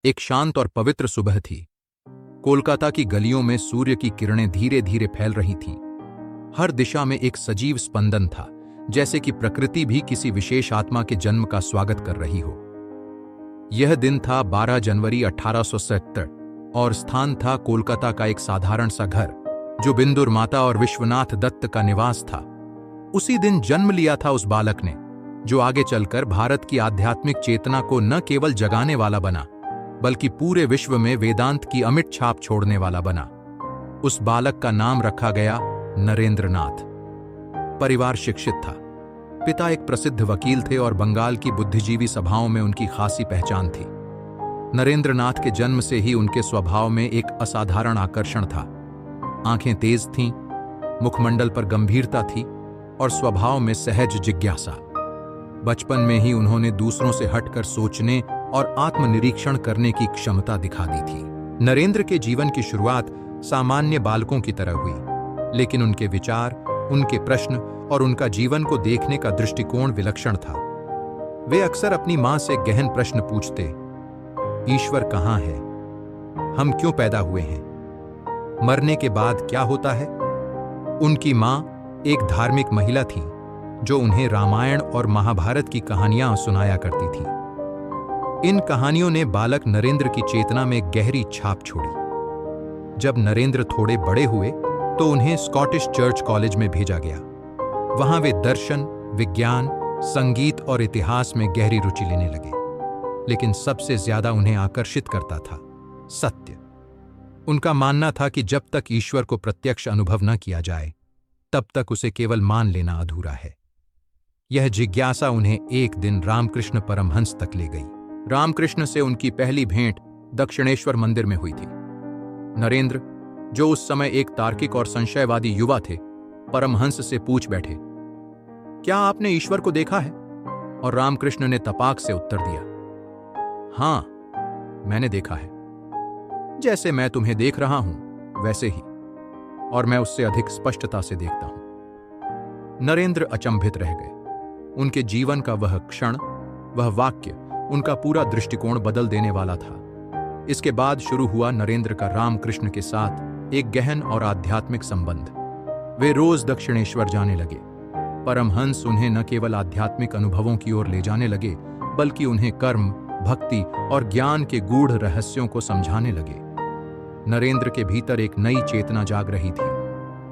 एक शांत और पवित्र सुबह थी। कोलकाता की गलियों में सूर्य की किरणें धीरे धीरे फैल रही थीं। हर दिशा में एक सजीव स्पंदन था, जैसे कि प्रकृति भी किसी विशेष आत्मा के जन्म का स्वागत कर रही हो। यह दिन था 12 जनवरी 1870 और स्थान था कोलकाता का एक साधारण सा घर, जो बिंदुर माता और विश्वनाथ दत्त का निवास था। उसी दिन जन्म लिया था उस बालक ने, जो आगे चलकर भारत की आध्यात्मिक चेतना को न केवल जगाने वाला बना, बल्कि पूरे विश्व में वेदांत की अमिट छाप छोड़ने वाला बना। उस बालक का नाम रखा गया नरेंद्रनाथ। परिवार शिक्षित था। पिता एक प्रसिद्ध वकील थे और बंगाल की बुद्धिजीवी सभाओं में उनकी खासी पहचान थी। नरेंद्रनाथ के जन्म से ही उनके स्वभाव में एक असाधारण आकर्षण था। आंखें तेज थीं, मुखमंडल पर गंभीरता थी और स्वभाव में सहज जिज्ञासा। बचपन में ही उन्होंने दूसरों से हटकर सोचने और आत्मनिरीक्षण करने की क्षमता दिखा दी थी। नरेंद्र के जीवन की शुरुआत सामान्य बालकों की तरह हुई, लेकिन उनके विचार, उनके प्रश्न और उनका जीवन को देखने का दृष्टिकोण विलक्षण था। वे अक्सर अपनी मां से गहन प्रश्न पूछते, ईश्वर कहाँ है? हम क्यों पैदा हुए हैं? मरने के बाद क्या होता है? उनकी मां एक धार्मिक महिला थी, जो उन्हें रामायण और महाभारत की कहानियां सुनाया करती थी। इन कहानियों ने बालक नरेंद्र की चेतना में गहरी छाप छोड़ी। जब नरेंद्र थोड़े बड़े हुए तो उन्हें स्कॉटिश चर्च कॉलेज में भेजा गया। वहां वे दर्शन, विज्ञान, संगीत और इतिहास में गहरी रुचि लेने लगे। लेकिन सबसे ज्यादा उन्हें आकर्षित करता था सत्य। उनका मानना था कि जब तक ईश्वर को प्रत्यक्ष अनुभव न किया जाए, तब तक उसे केवल मान लेना अधूरा है। यह जिज्ञासा उन्हें एक दिन रामकृष्ण परमहंस तक ले गई। रामकृष्ण से उनकी पहली भेंट दक्षिणेश्वर मंदिर में हुई थी। नरेंद्र, जो उस समय एक तार्किक और संशयवादी युवा थे, परमहंस से पूछ बैठे, क्या आपने ईश्वर को देखा है? और रामकृष्ण ने तपाक से उत्तर दिया, हां, मैंने देखा है। जैसे मैं तुम्हें देख रहा हूं वैसे ही, और मैं उससे अधिक स्पष्टता से देखता हूं। नरेंद्र अचंभित रह गए। उनके जीवन का वह क्षण, वह वाक्य उनका पूरा दृष्टिकोण बदल देने वाला था। इसके बाद शुरू हुआ नरेंद्र का रामकृष्ण के साथ एक गहन और आध्यात्मिक संबंध। वे रोज दक्षिणेश्वर जाने लगे। परमहंस उन्हें न केवल आध्यात्मिक अनुभवों की ओर ले जाने लगे, बल्कि उन्हें कर्म, भक्ति और ज्ञान के गूढ़ रहस्यों को समझाने लगे। नरेंद्र के भीतर एक नई चेतना जाग रही थी।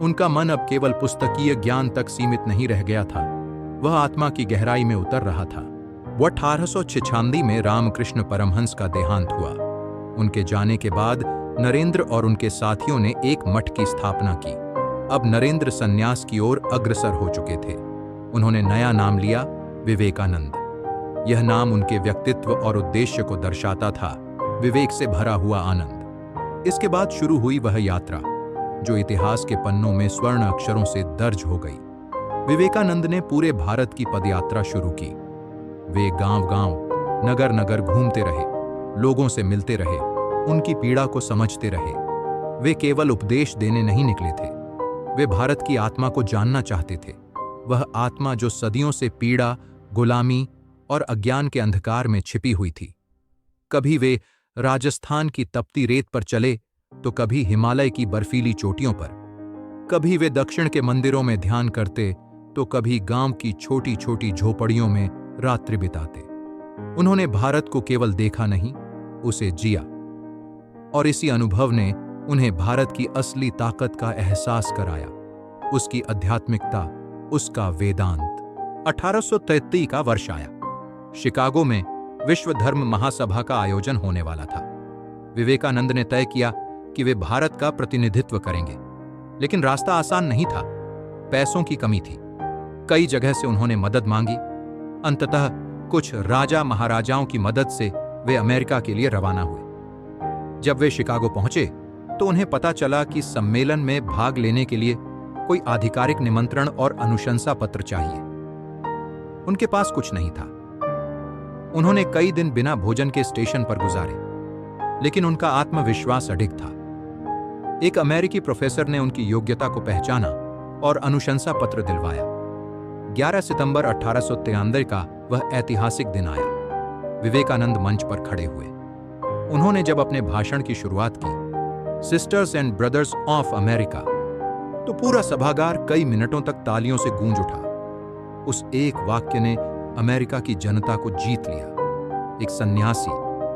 उनका मन अब केवल पुस्तकीय ज्ञान तक सीमित नहीं रह गया था, वह आत्मा की गहराई में उतर रहा था। 1896 में रामकृष्ण परमहंस का देहांत हुआ। उनके जाने के बाद नरेंद्र और उनके साथियों ने एक मठ की स्थापना की। अब नरेंद्र सन्यास की ओर अग्रसर हो चुके थे। उन्होंने नया नाम लिया, विवेकानंद। यह नाम उनके व्यक्तित्व और उद्देश्य को दर्शाता था, विवेक से भरा हुआ आनंद। इसके बाद शुरू हुई वह यात्रा, जो इतिहास के पन्नों में स्वर्ण अक्षरों से दर्ज हो गई। विवेकानंद ने पूरे भारत की पदयात्रा शुरू की। वे गांव-गांव, नगर-नगर घूमते रहे, लोगों से मिलते रहे, उनकी पीड़ा को समझते रहे। वे केवल उपदेश देने नहीं निकले थे, वे भारत की आत्मा को जानना चाहते थे। वह आत्मा जो सदियों से पीड़ा, गुलामी और अज्ञान के अंधकार में छिपी हुई थी। कभी वे राजस्थान की तपती रेत पर चले, तो कभी हिमालय की बर्फीली चोटियों पर। कभी वे दक्षिण के मंदिरों में ध्यान करते, तो कभी गांव की छोटी छोटी झोपड़ियों में रात्रि बिताते। उन्होंने भारत को केवल देखा नहीं, उसे जिया। और इसी अनुभव ने उन्हें भारत की असली ताकत का एहसास कराया, उसकी आध्यात्मिकता, उसका वेदांत। 1833 का वर्ष आया। शिकागो में विश्व धर्म महासभा का आयोजन होने वाला था। विवेकानंद ने तय किया कि वे भारत का प्रतिनिधित्व करेंगे, लेकिन रास्ता आसान नहीं था। पैसों की कमी थी। कई जगह से उन्होंने मदद मांगी। अंततः कुछ राजा महाराजाओं की मदद से वे अमेरिका के लिए रवाना हुए। जब वे शिकागो पहुंचे तो उन्हें पता चला कि सम्मेलन में भाग लेने के लिए कोई आधिकारिक निमंत्रण और अनुशंसा पत्र चाहिए। उनके पास कुछ नहीं था। उन्होंने कई दिन बिना भोजन के स्टेशन पर गुजारे, लेकिन उनका आत्मविश्वास अडिग था। एक अमेरिकी प्रोफेसर ने उनकी योग्यता को पहचाना और अनुशंसा पत्र दिलवाया। 11 सितंबर 1893 का वह ऐतिहासिक दिन आया। विवेकानंद मंच पर खड़े हुए। उन्होंने जब अपने भाषण की शुरुआत की, sisters and brothers of America, तो पूरा सभागार कई मिनटों तक तालियों से गूंज उठा। उस एक वाक्य ने अमेरिका की जनता को जीत लिया। एक सन्यासी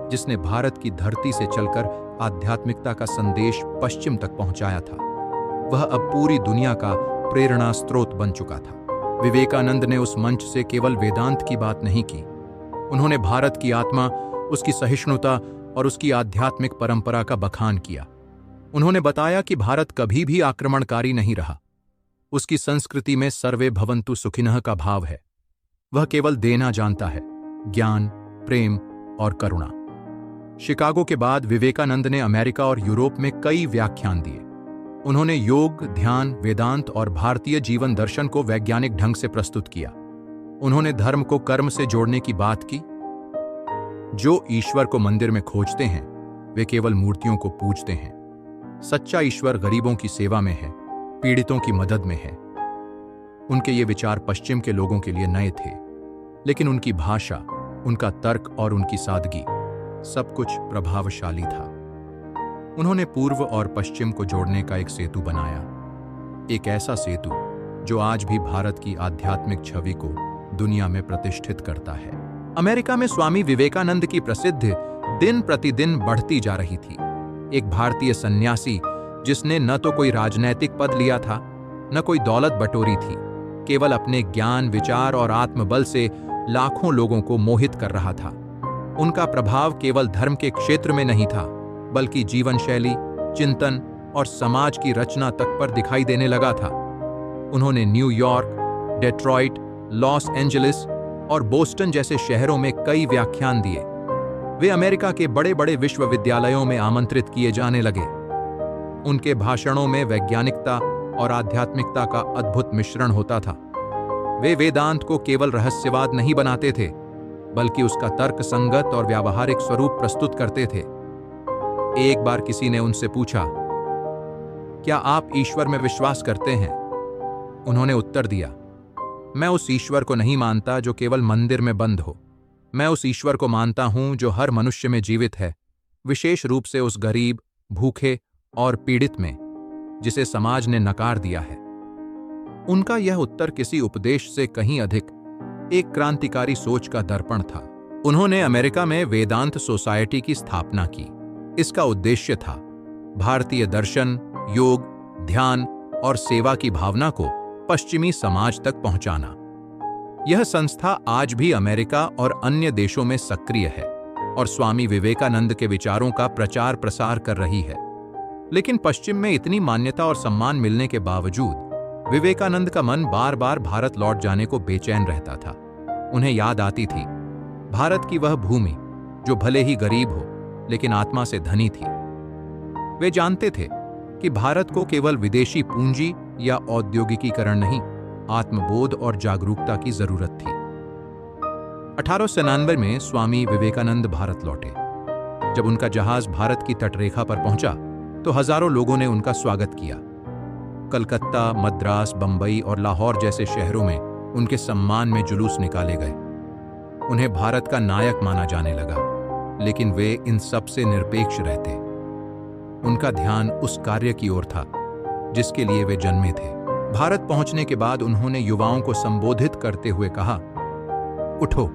जिसने भारत की धरती से चलकर आध्यात्मिकता का संदेश पश्चिम तक पहुंचाया था, वह अब पूरी दुनिया का प्रेरणा स्रोत बन चुका था। विवेकानंद ने उस मंच से केवल वेदांत की बात नहीं की, उन्होंने भारत की आत्मा, उसकी सहिष्णुता और उसकी आध्यात्मिक परंपरा का बखान किया। उन्होंने बताया कि भारत कभी भी आक्रमणकारी नहीं रहा। उसकी संस्कृति में सर्वे भवन्तु सुखिनः का भाव है। वह केवल देना जानता है, ज्ञान, प्रेम और करुणा। शिकागो के बाद विवेकानंद ने अमेरिका और यूरोप में कई व्याख्यान दिए। उन्होंने योग, ध्यान, वेदांत और भारतीय जीवन दर्शन को वैज्ञानिक ढंग से प्रस्तुत किया। उन्होंने धर्म को कर्म से जोड़ने की बात की। जो ईश्वर को मंदिर में खोजते हैं, वे केवल मूर्तियों को पूजते हैं। सच्चा ईश्वर गरीबों की सेवा में है, पीड़ितों की मदद में है। उनके ये विचार पश्चिम के लोगों के लिए नए थे, लेकिन उनकी भाषा, उनका तर्क और उनकी सादगी सब कुछ प्रभावशाली था। उन्होंने पूर्व और पश्चिम को जोड़ने का एक सेतु बनाया, एक ऐसा सेतु जो आज भी भारत की आध्यात्मिक छवि को दुनिया में प्रतिष्ठित करता है। अमेरिका में स्वामी विवेकानंद की प्रसिद्धि दिन प्रतिदिन बढ़ती जा रही थी। एक भारतीय सन्यासी जिसने न तो कोई राजनैतिक पद लिया था, न कोई दौलत बटोरी थी, केवल अपने ज्ञान, विचार और आत्मबल से लाखों लोगों को मोहित कर रहा था। उनका प्रभाव केवल धर्म के क्षेत्र में नहीं था, बल्कि जीवन शैली, चिंतन और समाज की रचना तक पर दिखाई देने लगा था। उन्होंने न्यूयॉर्क, डेट्रॉइट, लॉस एंजलिस और बोस्टन जैसे शहरों में कई व्याख्यान दिए। वे अमेरिका के बड़े बड़े विश्वविद्यालयों में आमंत्रित किए जाने लगे। उनके भाषणों में वैज्ञानिकता और आध्यात्मिकता का अद्भुत मिश्रण होता था। वे वेदांत को केवल रहस्यवाद नहीं बनाते थे, बल्कि उसका तर्क संगत और व्यावहारिक स्वरूप प्रस्तुत करते थे। एक बार किसी ने उनसे पूछा, क्या आप ईश्वर में विश्वास करते हैं? उन्होंने उत्तर दिया, मैं उस ईश्वर को नहीं मानता जो केवल मंदिर में बंद हो। मैं उस ईश्वर को मानता हूं जो हर मनुष्य में जीवित है, विशेष रूप से उस गरीब, भूखे और पीड़ित में, जिसे समाज ने नकार दिया है। उनका यह उत्तर किसी उपदेश से कहीं अधिक एक क्रांतिकारी सोच का दर्पण था। उन्होंने अमेरिका में वेदांत सोसाइटी की स्थापना की। इसका उद्देश्य था भारतीय दर्शन, योग, ध्यान और सेवा की भावना को पश्चिमी समाज तक पहुंचाना। यह संस्था आज भी अमेरिका और अन्य देशों में सक्रिय है और स्वामी विवेकानंद के विचारों का प्रचार प्रसार कर रही है। लेकिन पश्चिम में इतनी मान्यता और सम्मान मिलने के बावजूद विवेकानंद का मन बार बार भारत लौट जाने को बेचैन रहता था। उन्हें याद आती थी भारत की वह भूमि जो भले ही गरीब हो, लेकिन आत्मा से धनी थी। वे जानते थे कि भारत को केवल विदेशी पूंजी या औद्योगिकीकरण नहीं, आत्मबोध और जागरूकता की जरूरत थी। 1899 में स्वामी विवेकानंद भारत लौटे। जब उनका जहाज भारत की तटरेखा पर पहुंचा तो हजारों लोगों ने उनका स्वागत किया। कलकत्ता, मद्रास, बंबई और लाहौर जैसे शहरों में उनके सम्मान में जुलूस निकाले गए। उन्हें भारत का नायक माना जाने लगा, लेकिन वे इन सब से निरपेक्ष रहते। उनका ध्यान उस कार्य की ओर था जिसके लिए वे जन्मे थे। भारत पहुंचने के बाद उन्होंने युवाओं को संबोधित करते हुए कहा, उठो,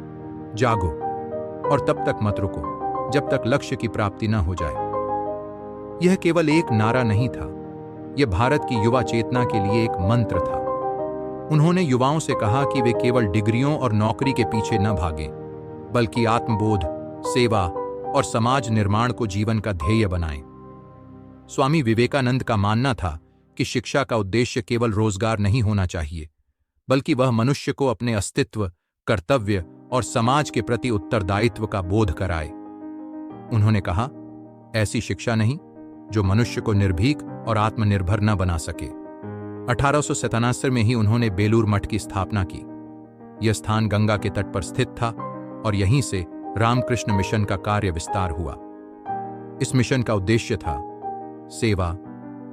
जागो और तब तक मत रुको जब तक लक्ष्य की प्राप्ति न हो जाए। यह केवल एक नारा नहीं था, यह भारत की युवा चेतना के लिए एक मंत्र था। उन्होंने युवाओं से कहा कि वे केवल डिग्रियों और नौकरी के पीछे न भागें, बल्कि आत्मबोध, सेवा और समाज निर्माण को जीवन का ध्येय बनाएं। स्वामी विवेकानंद का मानना था कि शिक्षा का उद्देश्य केवल रोजगार नहीं होना चाहिए, बल्कि वह मनुष्य को अपने अस्तित्व, कर्तव्य और समाज के प्रति उत्तरदायित्व का बोध कराए। उन्होंने कहा, ऐसी शिक्षा नहीं जो मनुष्य को निर्भीक और आत्मनिर्भर न बना सके। 1897 में ही उन्होंने बेलूर मठ की स्थापना की। यह स्थान गंगा के तट पर स्थित था और यहीं से रामकृष्ण मिशन का कार्य विस्तार हुआ। इस मिशन का उद्देश्य था सेवा,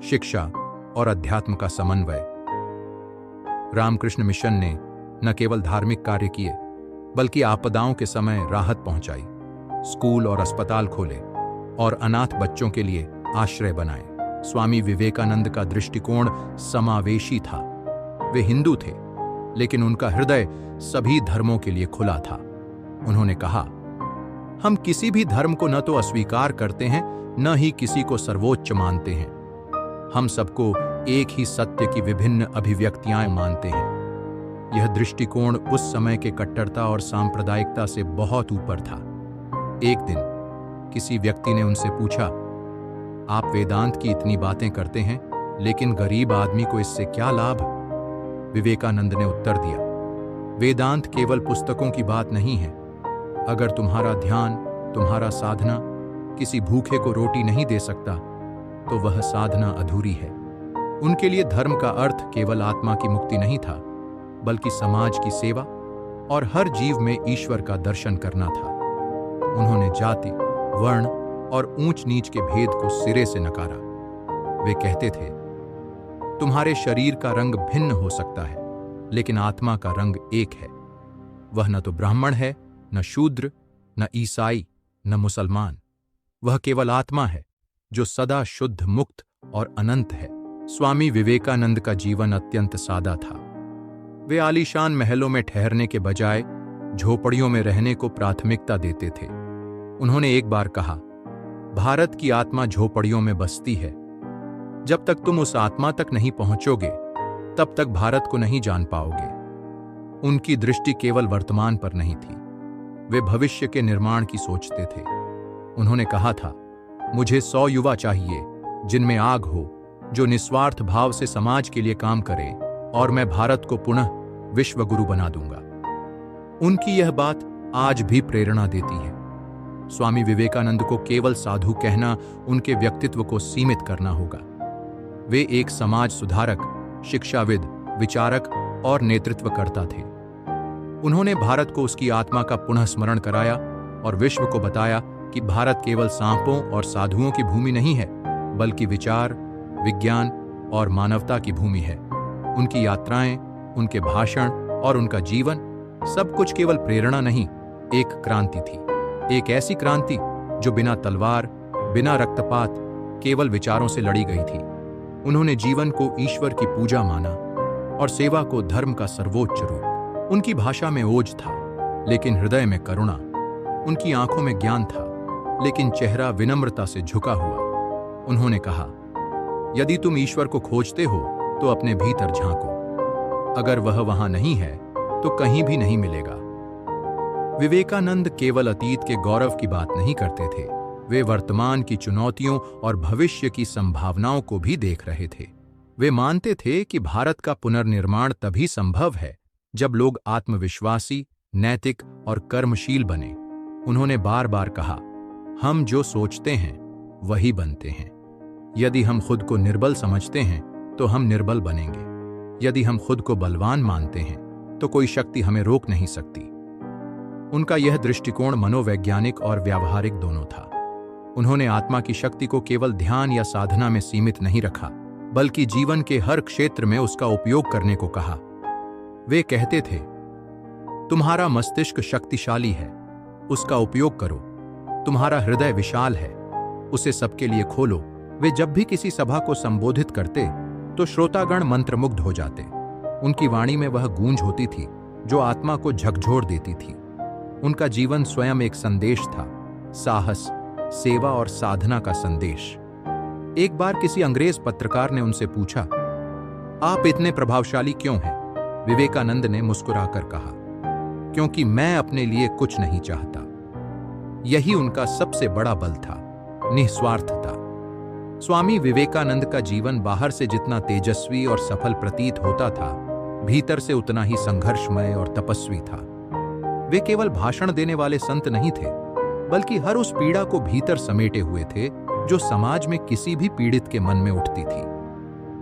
शिक्षा और अध्यात्म का समन्वय। रामकृष्ण मिशन ने न केवल धार्मिक कार्य किए, बल्कि आपदाओं के समय राहत पहुंचाई, स्कूल और अस्पताल खोले और अनाथ बच्चों के लिए आश्रय बनाए। स्वामी विवेकानंद का दृष्टिकोण समावेशी था। वे हिंदू थे, लेकिन उनका हृदय सभी धर्मों के लिए खुला था। उन्होंने कहा, हम किसी भी धर्म को न तो अस्वीकार करते हैं, न ही किसी को सर्वोच्च मानते हैं। हम सबको एक ही सत्य की विभिन्न अभिव्यक्तियां मानते हैं। यह दृष्टिकोण उस समय के कट्टरता और सांप्रदायिकता से बहुत ऊपर था। एक दिन किसी व्यक्ति ने उनसे पूछा, आप वेदांत की इतनी बातें करते हैं, लेकिन गरीब आदमी को इससे क्या लाभ? विवेकानंद ने उत्तर दिया, वेदांत केवल पुस्तकों की बात नहीं है। अगर तुम्हारा ध्यान, तुम्हारा साधना किसी भूखे को रोटी नहीं दे सकता, तो वह साधना अधूरी है। उनके लिए धर्म का अर्थ केवल आत्मा की मुक्ति नहीं था, बल्कि समाज की सेवा और हर जीव में ईश्वर का दर्शन करना था। उन्होंने जाति, वर्ण और ऊंच नीच के भेद को सिरे से नकारा। वे कहते थे, तुम्हारे शरीर का रंग भिन्न हो सकता है, लेकिन आत्मा का रंग एक है। वह न तो ब्राह्मण है, न शूद्र, न ईसाई, न मुसलमान। वह केवल आत्मा है, जो सदा शुद्ध, मुक्त और अनंत है। स्वामी विवेकानंद का जीवन अत्यंत सादा था। वे आलीशान महलों में ठहरने के बजाय झोपड़ियों में रहने को प्राथमिकता देते थे। उन्होंने एक बार कहा, भारत की आत्मा झोपड़ियों में बसती है। जब तक तुम उस आत्मा तक नहीं पहुंचोगे, तब तक भारत को नहीं जान पाओगे। उनकी दृष्टि केवल वर्तमान पर नहीं थी, वे भविष्य के निर्माण की सोचते थे। उन्होंने कहा था, मुझे 100 युवा चाहिए जिनमें आग हो, जो निस्वार्थ भाव से समाज के लिए काम करे, और मैं भारत को पुनः विश्व गुरु बना दूंगा। उनकी यह बात आज भी प्रेरणा देती है। स्वामी विवेकानंद को केवल साधु कहना उनके व्यक्तित्व को सीमित करना होगा। वे एक समाज सुधारक, शिक्षाविद, विचारक और नेतृत्वकर्ता थे। उन्होंने भारत को उसकी आत्मा का पुनः स्मरण कराया और विश्व को बताया कि भारत केवल सांपों और साधुओं की भूमि नहीं है, बल्कि विचार, विज्ञान और मानवता की भूमि है। उनकी यात्राएं, उनके भाषण और उनका जीवन सब कुछ केवल प्रेरणा नहीं, एक क्रांति थी। एक ऐसी क्रांति जो बिना तलवार, बिना रक्तपात, केवल विचारों से लड़ी गई थी। उन्होंने जीवन को ईश्वर की पूजा माना और सेवा को धर्म का सर्वोच्च रूप। उनकी भाषा में ओज था, लेकिन हृदय में करुणा। उनकी आंखों में ज्ञान था, लेकिन चेहरा विनम्रता से झुका हुआ। उन्होंने कहा, यदि तुम ईश्वर को खोजते हो तो अपने भीतर झांको। अगर वह वहां नहीं है तो कहीं भी नहीं मिलेगा। विवेकानंद केवल अतीत के गौरव की बात नहीं करते थे, वे वर्तमान की चुनौतियों और भविष्य की संभावनाओं को भी देख रहे थे। वे मानते थे कि भारत का पुनर्निर्माण तभी संभव है जब लोग आत्मविश्वासी, नैतिक और कर्मशील बने। उन्होंने बार बार कहा, हम जो सोचते हैं वही बनते हैं। यदि हम खुद को निर्बल समझते हैं तो हम निर्बल बनेंगे। यदि हम खुद को बलवान मानते हैं तो कोई शक्ति हमें रोक नहीं सकती। उनका यह दृष्टिकोण मनोवैज्ञानिक और व्यावहारिक दोनों था। उन्होंने आत्मा की शक्ति को केवल ध्यान या साधना में सीमित नहीं रखा, बल्कि जीवन के हर क्षेत्र में उसका उपयोग करने को कहा। वे कहते थे, तुम्हारा मस्तिष्क शक्तिशाली है, उसका उपयोग करो। तुम्हारा हृदय विशाल है, उसे सबके लिए खोलो। वे जब भी किसी सभा को संबोधित करते तो श्रोतागण मंत्रमुग्ध हो जाते। उनकी वाणी में वह गूंज होती थी जो आत्मा को झकझोर देती थी। उनका जीवन स्वयं एक संदेश था, साहस, सेवा और साधना का संदेश। एक बार किसी अंग्रेज पत्रकार ने उनसे पूछा, आप इतने प्रभावशाली क्यों हैं? विवेकानंद ने मुस्कुराकर कहा, क्योंकि मैं अपने लिए कुछ नहीं चाहता। यही उनका सबसे बड़ा बल था, निस्वार्थता। स्वामी विवेकानंद का जीवन बाहर से जितना तेजस्वी और सफल प्रतीत होता था, भीतर से उतना ही संघर्षमय और तपस्वी था। वे केवल भाषण देने वाले संत नहीं थे, बल्कि हर उस पीड़ा को भीतर समेटे हुए थे जो समाज में किसी भी पीड़ित के मन में उठती थी।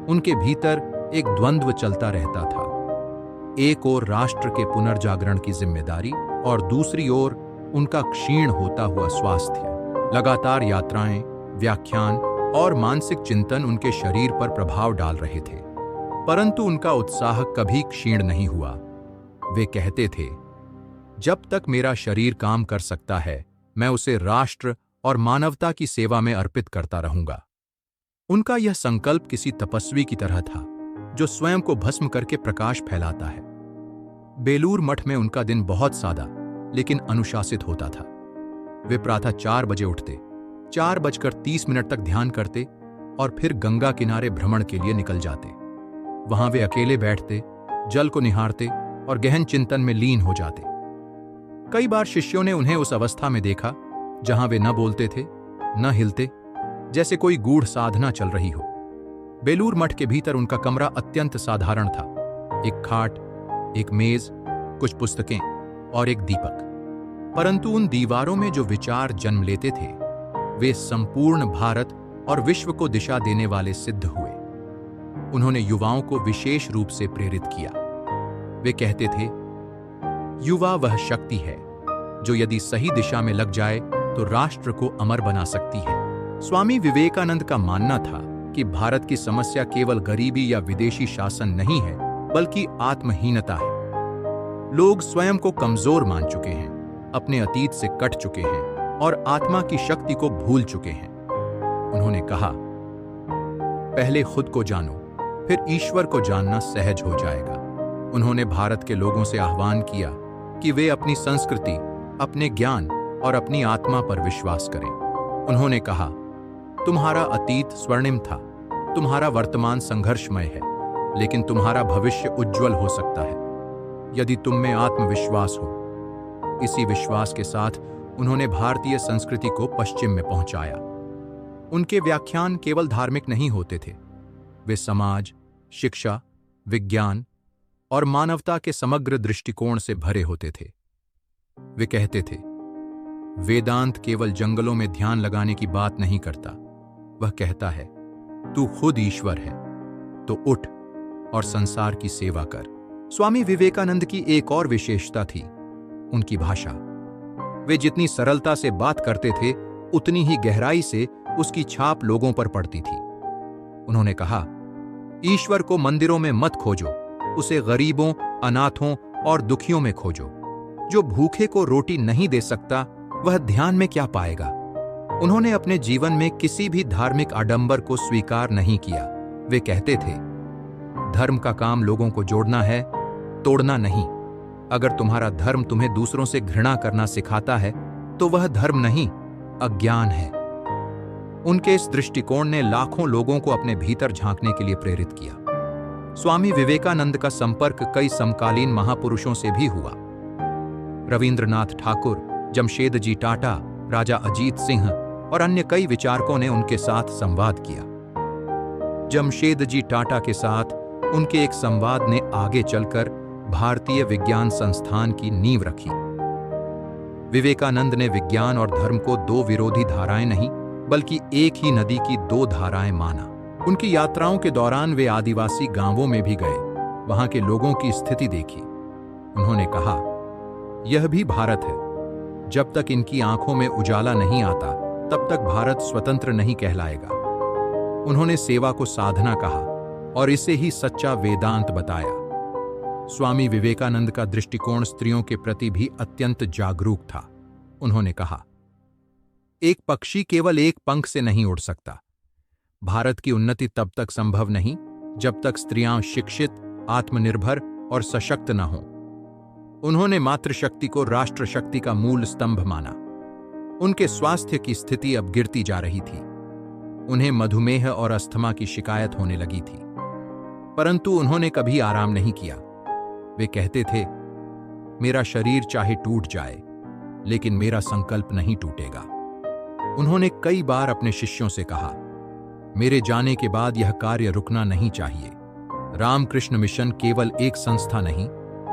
उनके भीतर एक द्वंद्व चलता रहता था, एक ओर राष्ट्र के पुनर्जागरण की जिम्मेदारी और दूसरी ओर उनका क्षीण होता हुआ स्वास्थ्य। लगातार यात्राएं, व्याख्यान और मानसिक चिंतन उनके शरीर पर प्रभाव डाल रहे थे, परंतु उनका उत्साह कभी क्षीण नहीं हुआ। वे कहते थे, जब तक मेरा शरीर काम कर सकता है, मैं उसे राष्ट्र और मानवता की सेवा में अर्पित करता रहूंगा। उनका यह संकल्प किसी तपस्वी की तरह था जो स्वयं को भस्म करके प्रकाश फैलाता है। बेलूर मठ में उनका दिन बहुत सादा लेकिन अनुशासित होता था। वे प्रातः 4 बजे उठते, 4:30 तक ध्यान करते और फिर गंगा किनारे भ्रमण के लिए निकल जाते। वहां वे अकेले बैठते, जल को निहारते और गहन चिंतन में लीन हो जाते। कई बार शिष्यों ने उन्हें उस अवस्था में देखा जहां वे न बोलते थे, न हिलते, जैसे कोई गूढ़ साधना चल रही हो। बेलूर मठ के भीतर उनका कमरा अत्यंत साधारण था। एक खाट, एक मेज, कुछ पुस्तकें और एक दीपक। परंतु उन दीवारों में जो विचार जन्म लेते थे वे संपूर्ण भारत और विश्व को दिशा देने वाले सिद्ध हुए। उन्होंने युवाओं को विशेष रूप से प्रेरित किया। वे कहते थे, युवा वह शक्ति है जो यदि सही दिशा में लग जाए तो राष्ट्र को अमर बना सकती है। स्वामी विवेकानंद का मानना था कि भारत की समस्या केवल गरीबी या विदेशी शासन नहीं है, बल्कि आत्महीनता है। लोग स्वयं को कमजोर मान चुके हैं, अपने अतीत से कट चुके हैं और आत्मा की शक्ति को भूल चुके हैं। उन्होंने कहा, पहले खुद को जानो, फिर ईश्वर को जानना सहज हो जाएगा। उन्होंने भारत के लोगों से आह्वान किया कि वे अपनी संस्कृति, अपने ज्ञान और अपनी आत्मा पर विश्वास करें। उन्होंने कहा, तुम्हारा अतीत स्वर्णिम था, तुम्हारा वर्तमान संघर्षमय है, लेकिन तुम्हारा भविष्य उज्जवल हो सकता है यदि तुम में आत्मविश्वास हो। इसी विश्वास के साथ उन्होंने भारतीय संस्कृति को पश्चिम में पहुंचाया। उनके व्याख्यान केवल धार्मिक नहीं होते थे, वे समाज, शिक्षा, विज्ञान और मानवता के समग्र दृष्टिकोण से भरे होते थे। वे कहते थे, वेदांत केवल जंगलों में ध्यान लगाने की बात नहीं करता, वह कहता है, तू खुद ईश्वर है, तो उठ और संसार की सेवा कर। स्वामी विवेकानंद की एक और विशेषता थी उनकी भाषा। वे जितनी सरलता से बात करते थे, उतनी ही गहराई से उसकी छाप लोगों पर पड़ती थी। उन्होंने कहा, ईश्वर को मंदिरों में मत खोजो, उसे गरीबों, अनाथों और दुखियों में खोजो। जो भूखे को रोटी नहीं दे सकता, वह ध्यान में क्या पाएगा। उन्होंने अपने जीवन में किसी भी धार्मिक आडंबर को स्वीकार नहीं किया। वे कहते थे, धर्म का काम लोगों को जोड़ना है, तोड़ना नहीं। अगर तुम्हारा धर्म तुम्हें दूसरों से घृणा करना सिखाता है तो वह धर्म नहीं, अज्ञान है। उनके इस दृष्टिकोण ने लाखों लोगों को अपने भीतर झांकने के लिए प्रेरित किया। स्वामी विवेकानंद का संपर्क कई समकालीन महापुरुषों से भी हुआ। रविंद्रनाथ ठाकुर, जमशेदजी टाटा, राजा अजीत सिंह और अन्य कई विचारकों ने उनके साथ संवाद किया। जमशेदजी टाटा के साथ उनके एक संवाद ने आगे चलकर भारतीय विज्ञान संस्थान की नींव रखी। विवेकानंद ने विज्ञान और धर्म को दो विरोधी धाराएं नहीं, बल्कि एक ही नदी की दो धाराएं माना। उनकी यात्राओं के दौरान वे आदिवासी गांवों में भी गए, वहां के लोगों की स्थिति देखी। उन्होंने कहा, यह भी भारत है। जब तक इनकी आंखों में उजाला नहीं आता, तब तक भारत स्वतंत्र नहीं कहलाएगा। उन्होंने सेवा को साधना कहा और इसे ही सच्चा वेदांत बताया। स्वामी विवेकानंद का दृष्टिकोण स्त्रियों के प्रति भी अत्यंत जागरूक था। उन्होंने कहा, एक पक्षी केवल एक पंख से नहीं उड़ सकता। भारत की उन्नति तब तक संभव नहीं जब तक स्त्रियां शिक्षित, आत्मनिर्भर और सशक्त न हों। उन्होंने मातृशक्ति को राष्ट्र शक्ति का मूल स्तंभ माना। उनके स्वास्थ्य की स्थिति अब गिरती जा रही थी। उन्हें मधुमेह और अस्थमा की शिकायत होने लगी थी, परंतु उन्होंने कभी आराम नहीं किया। वे कहते थे, मेरा शरीर चाहे टूट जाए, लेकिन मेरा संकल्प नहीं टूटेगा। उन्होंने कई बार अपने शिष्यों से कहा, मेरे जाने के बाद यह कार्य रुकना नहीं चाहिए। रामकृष्ण मिशन केवल एक संस्था नहीं,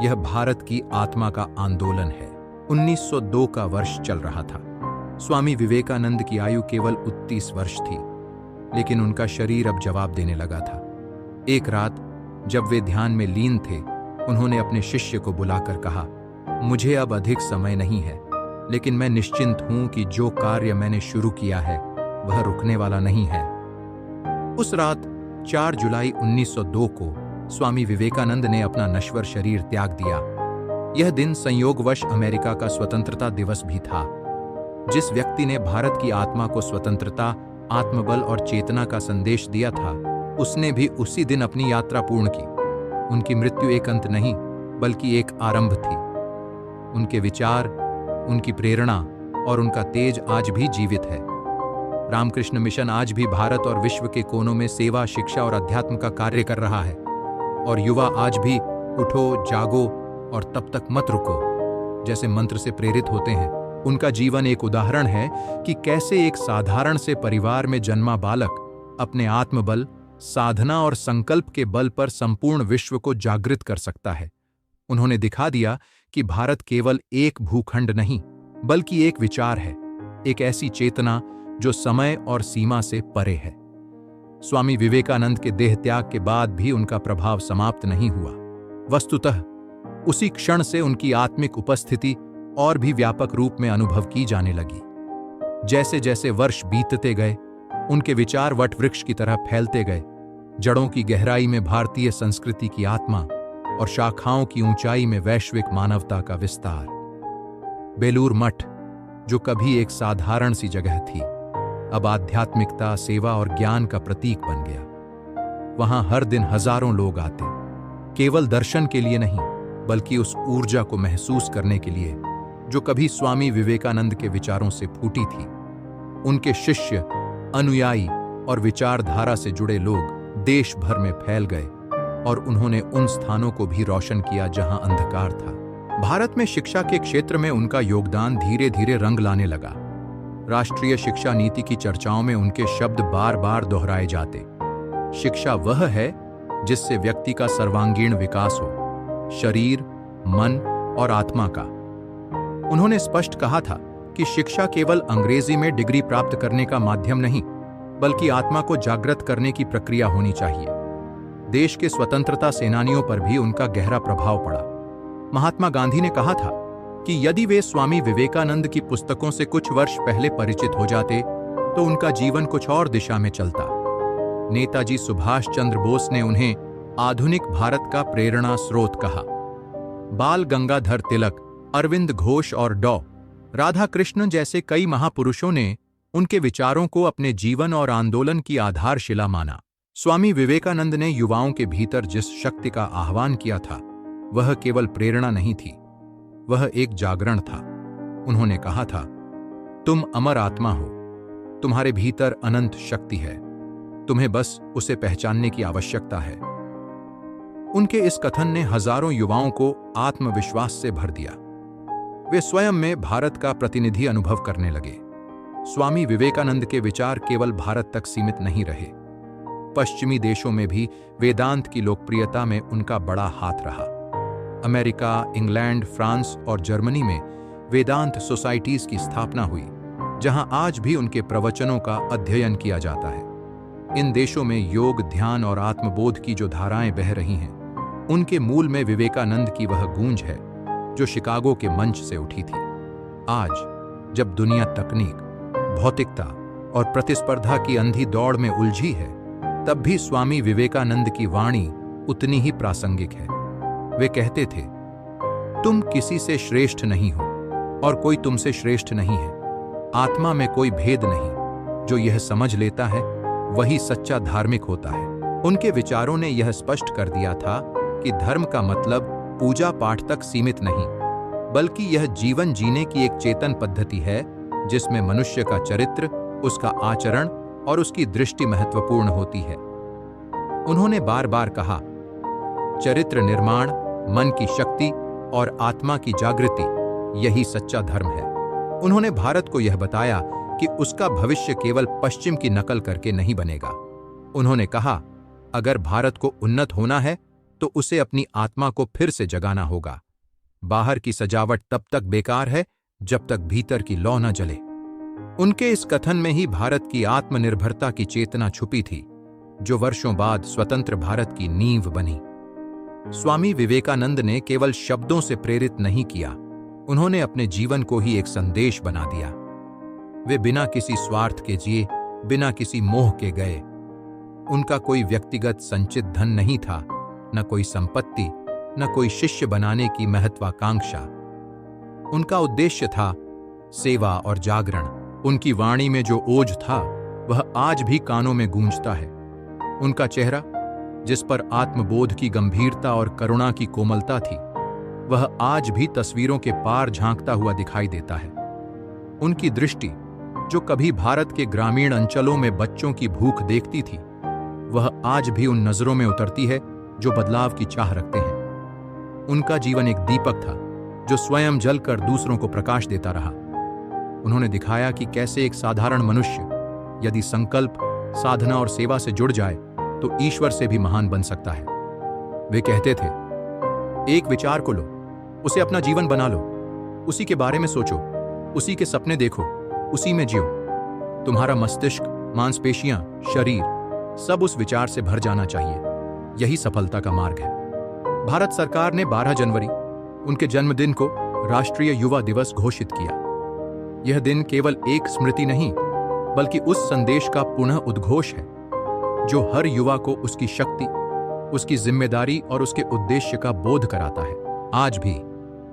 यह भारत की आत्मा का आंदोलन है। 1902 का वर्ष चल रहा था। स्वामी विवेकानंद की आयु केवल 29 वर्ष थी, लेकिन उनका शरीर अब जवाब देने लगा था। एक रात जब वे ध्यान में लीन थे, उन्होंने अपने शिष्य को बुलाकर कहा, मुझे अब अधिक समय नहीं है, लेकिन मैं निश्चिंत हूं कि जो कार्य मैंने शुरू किया है वह रुकने वाला नहीं है। उस रात 4 जुलाई 1902 को स्वामी विवेकानंद ने अपना नश्वर शरीर त्याग दिया। यह दिन संयोगवश अमेरिका का स्वतंत्रता दिवस भी था। जिस व्यक्ति ने भारत की आत्मा को स्वतंत्रता, आत्मबल और चेतना का संदेश दिया था, उसने भी उसी दिन अपनी यात्रा पूर्ण की। उनकी मृत्यु एक अंत नहीं, बल्कि एक आरंभ थी। उनके विचार, उनकी प्रेरणा और उनका तेज आज भी जीवित है। रामकृष्ण मिशन आज भी भारत और विश्व के कोनों में सेवा, शिक्षा और अध्यात्म का कार्य कर रहा है। और युवा आज भी उठो, जागो और तब तक मत रुको जैसे मंत्र से प्रेरित होते हैं। उनका जीवन एक उदाहरण है कि कैसे एक साधारण से परिवार में जन्मा बालक अपने आत्मबल, साधना और संकल्प के बल पर संपूर्ण विश्व को जागृत कर सकता है। उन्होंने दिखा दिया कि भारत केवल एक भूखंड नहीं, बल्कि एक विचार है, एक ऐसी चेतना जो समय और सीमा से परे है। स्वामी विवेकानंद के देह त्याग के बाद भी उनका प्रभाव समाप्त नहीं हुआ। वस्तुतः उसी क्षण से उनकी आत्मिक उपस्थिति और भी व्यापक रूप में अनुभव की जाने लगी। जैसे जैसे वर्ष बीतते गए, उनके विचार वटवृक्ष की तरह फैलते गए, जड़ों की गहराई में भारतीय संस्कृति की आत्मा और शाखाओं की ऊंचाई में वैश्विक मानवता का विस्तार। बेलूर मठ, जो कभी एक साधारण सी जगह थी, अब आध्यात्मिकता, सेवा और ज्ञान का प्रतीक बन गया। वहां हर दिन हजारों लोग आते, केवल दर्शन के लिए नहीं, बल्कि उस ऊर्जा को महसूस करने के लिए जो कभी स्वामी विवेकानंद के विचारों से फूटी थी। उनके शिष्य, अनुयायी और विचारधारा से जुड़े लोग देश भर में फैल गए और उन्होंने उन स्थानों को भी रोशन किया जहां अंधकार था। भारत में शिक्षा के क्षेत्र में उनका योगदान धीरे धीरे रंग लाने लगा। राष्ट्रीय शिक्षा नीति की चर्चाओं में उनके शब्द बार बार दोहराए जाते। शिक्षा वह है जिससे व्यक्ति का सर्वांगीण विकास हो, शरीर, मन और आत्मा का। उन्होंने स्पष्ट कहा था कि शिक्षा केवल अंग्रेजी में डिग्री प्राप्त करने का माध्यम नहीं, बल्कि आत्मा को जागृत करने की प्रक्रिया होनी चाहिए। देश के स्वतंत्रता सेनानियों पर भी उनका गहरा प्रभाव पड़ा। महात्मा गांधी ने कहा था कि यदि वे स्वामी विवेकानंद की पुस्तकों से कुछ वर्ष पहले परिचित हो जाते तो उनका जीवन कुछ और दिशा में चलता। नेताजी सुभाष चंद्र बोस ने उन्हें आधुनिक भारत का प्रेरणा स्रोत कहा। बाल गंगाधर तिलक, अरविंद घोष और डॉ. राधाकृष्णन जैसे कई महापुरुषों ने उनके विचारों को अपने जीवन और आंदोलन की आधारशिला माना। स्वामी विवेकानंद ने युवाओं के भीतर जिस शक्ति का आह्वान किया था, वह केवल प्रेरणा नहीं थी, वह एक जागरण था। उन्होंने कहा था, तुम अमर आत्मा हो, तुम्हारे भीतर अनंत शक्ति है, तुम्हें बस उसे पहचानने की आवश्यकता है। उनके इस कथन ने हजारों युवाओं को आत्मविश्वास से भर दिया। वे स्वयं में भारत का प्रतिनिधि अनुभव करने लगे। स्वामी विवेकानंद के विचार केवल भारत तक सीमित नहीं रहे। पश्चिमी देशों में भी वेदांत की लोकप्रियता में उनका बड़ा हाथ रहा। अमेरिका, इंग्लैंड, फ्रांस और जर्मनी में वेदांत सोसाइटीज की स्थापना हुई, जहां आज भी उनके प्रवचनों का अध्ययन किया जाता है। इन देशों में योग, ध्यान और आत्मबोध की जो धाराएं बह रही हैं, उनके मूल में विवेकानंद की वह गूंज है जो शिकागो के मंच से उठी थी। आज जब दुनिया तकनीक, भौतिकता और प्रतिस्पर्धा की अंधी दौड़ में उलझी है, तब भी स्वामी विवेकानंद की वाणी उतनी ही प्रासंगिक है। वे कहते थे, तुम किसी से श्रेष्ठ नहीं हो और कोई तुमसे श्रेष्ठ नहीं है। आत्मा में कोई भेद नहीं। जो यह समझ लेता है वही सच्चा धार्मिक होता है। उनके विचारों ने यह स्पष्ट कर दिया था कि धर्म का मतलब पूजा पाठ तक सीमित नहीं, बल्कि यह जीवन जीने की एक चेतन पद्धति है जिसमें मनुष्य का चरित्र, उसका आचरण और उसकी दृष्टि महत्वपूर्ण होती है। उन्होंने बार बार कहा, चरित्र निर्माण, मन की शक्ति और आत्मा की जागृति, यही सच्चा धर्म है। उन्होंने भारत को यह बताया कि उसका भविष्य केवल पश्चिम की नकल करके नहीं बनेगा। उन्होंने कहा, अगर भारत को उन्नत होना है तो उसे अपनी आत्मा को फिर से जगाना होगा। बाहर की सजावट तब तक बेकार है जब तक भीतर की लौ न जले। उनके इस कथन में ही भारत की आत्मनिर्भरता की चेतना छुपी थी, जो वर्षों बाद स्वतंत्र भारत की नींव बनी। स्वामी विवेकानंद ने केवल शब्दों से प्रेरित नहीं किया, उन्होंने अपने जीवन को ही एक संदेश बना दिया। वे बिना किसी स्वार्थ के जिए, बिना किसी मोह के गए। उनका कोई व्यक्तिगत संचित धन नहीं था, न कोई संपत्ति, न कोई शिष्य बनाने की महत्वाकांक्षा। उनका उद्देश्य था सेवा और जागरण। उनकी वाणी में जो ओज था वह आज भी कानों में गूंजता है। उनका चेहरा, जिस पर आत्मबोध की गंभीरता और करुणा की कोमलता थी, वह आज भी तस्वीरों के पार झांकता हुआ दिखाई देता है। उनकी दृष्टि, जो कभी भारत के ग्रामीण अंचलों में बच्चों की भूख देखती थी, वह आज भी उन नजरों में उतरती है जो बदलाव की चाह रखते हैं। उनका जीवन एक दीपक था जो स्वयं जलकर दूसरों को प्रकाश देता रहा। उन्होंने दिखाया कि कैसे एक साधारण मनुष्य यदि संकल्प, साधना और सेवा से जुड़ जाए तो ईश्वर से भी महान बन सकता है। वे कहते थे, एक विचार को लो, उसे अपना जीवन बना लो, उसी के बारे में सोचो, उसी के सपने देखो, उसी में जियो। तुम्हारा मस्तिष्क, मांसपेशियां, शरीर सब उस विचार से भर जाना चाहिए। यही सफलता का मार्ग है। भारत सरकार ने 12 जनवरी, उनके जन्मदिन को राष्ट्रीय युवा दिवस घोषित किया। यह दिन केवल एक स्मृति नहीं, बल्कि उस संदेश का पुनः उद्घोष है जो हर युवा को उसकी शक्ति, उसकी जिम्मेदारी और उसके उद्देश्य का बोध कराता है। आज भी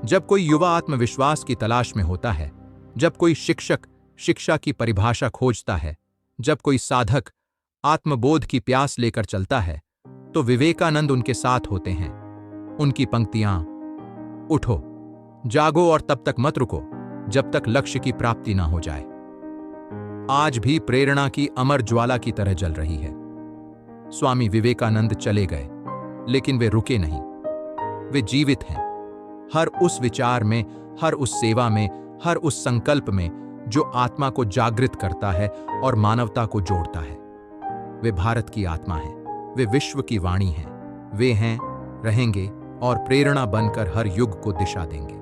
जब कोई युवा आत्मविश्वास की तलाश में होता है, जब कोई शिक्षक शिक्षा की परिभाषा खोजता है, जब कोई साधक आत्मबोध की प्यास लेकर चलता है, तो विवेकानंद उनके साथ होते हैं। उनकी पंक्तियां, उठो, जागो और तब तक मत रुको जब तक लक्ष्य की प्राप्ति ना हो जाए, आज भी प्रेरणा की अमर ज्वाला की तरह जल रही है। स्वामी विवेकानंद चले गए, लेकिन वे रुके नहीं। वे जीवित हैं, हर उस विचार में, हर उस सेवा में, हर उस संकल्प में जो आत्मा को जागृत करता है और मानवता को जोड़ता है। वे भारत की आत्मा हैं, वे विश्व की वाणी हैं। वे हैं, रहेंगे और प्रेरणा बनकर हर युग को दिशा देंगे।